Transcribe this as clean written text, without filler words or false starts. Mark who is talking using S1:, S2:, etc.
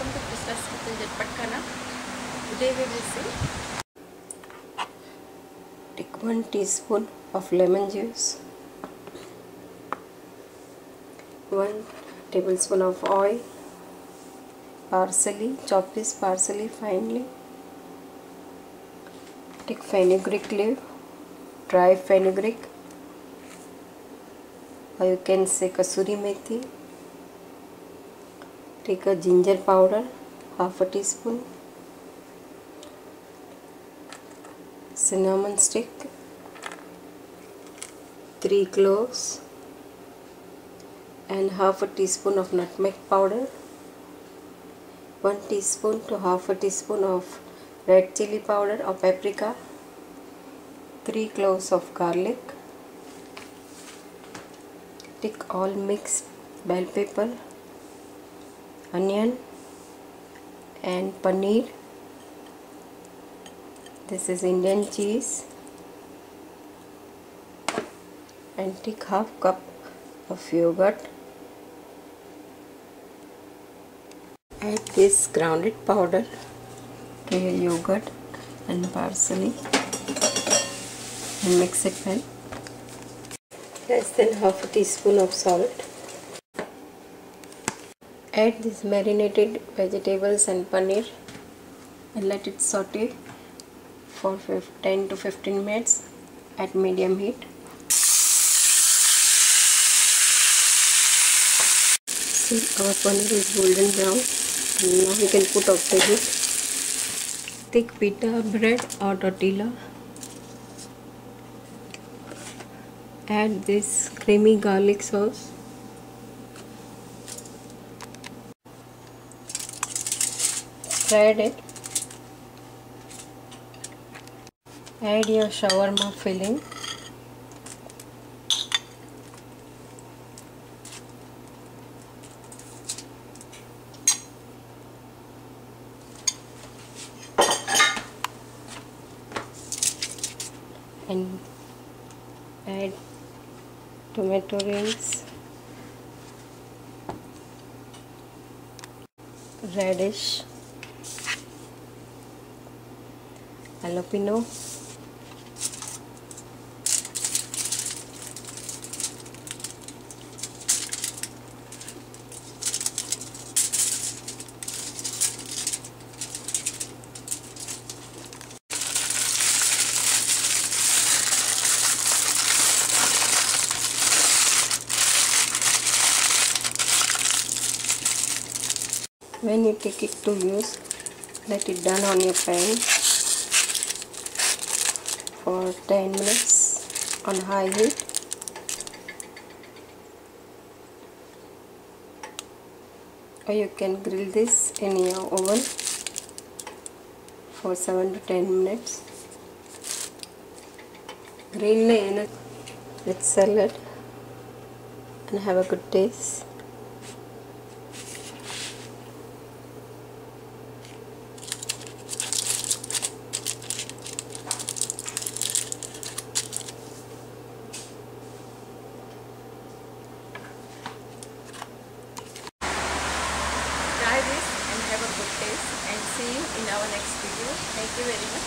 S1: welcome to Krishna's Kitchen Jhatpat Khana. Today we will see.
S2: Take 1 teaspoon of lemon juice, 1 tablespoon of oil, parsley, chop this parsley finely. Take fenugreek leaf, dry fenugreek, or you can say kasuri methi. Take a ginger powder, half a teaspoon, cinnamon stick, 3 cloves, and half a teaspoon of nutmeg powder, 1 teaspoon to half a teaspoon of red chili powder or paprika, 3 cloves of garlic. Take all mixed bell pepper, onion and paneer. This is Indian cheese, and take half cup of yogurt. Add this grounded powder to your yogurt and parsley and mix it well. Less than half a teaspoon of salt. Add these marinated vegetables and paneer and let it saute for 10 to 15 minutes at medium heat. See, our paneer is golden brown. Now we can put off the heat. Take pita bread or tortilla. Add this creamy garlic sauce. Spread it. Add your shawarma filling. And add tomato rings, radish, jalapeno, when you take it to use, let it down on your pan for 10 minutes on high heat. Or you can grill this in your oven for 7 to 10 minutes. Grill with salad and have a good taste.
S1: Try this and have a good taste, and see you in our next video. Thank you very much.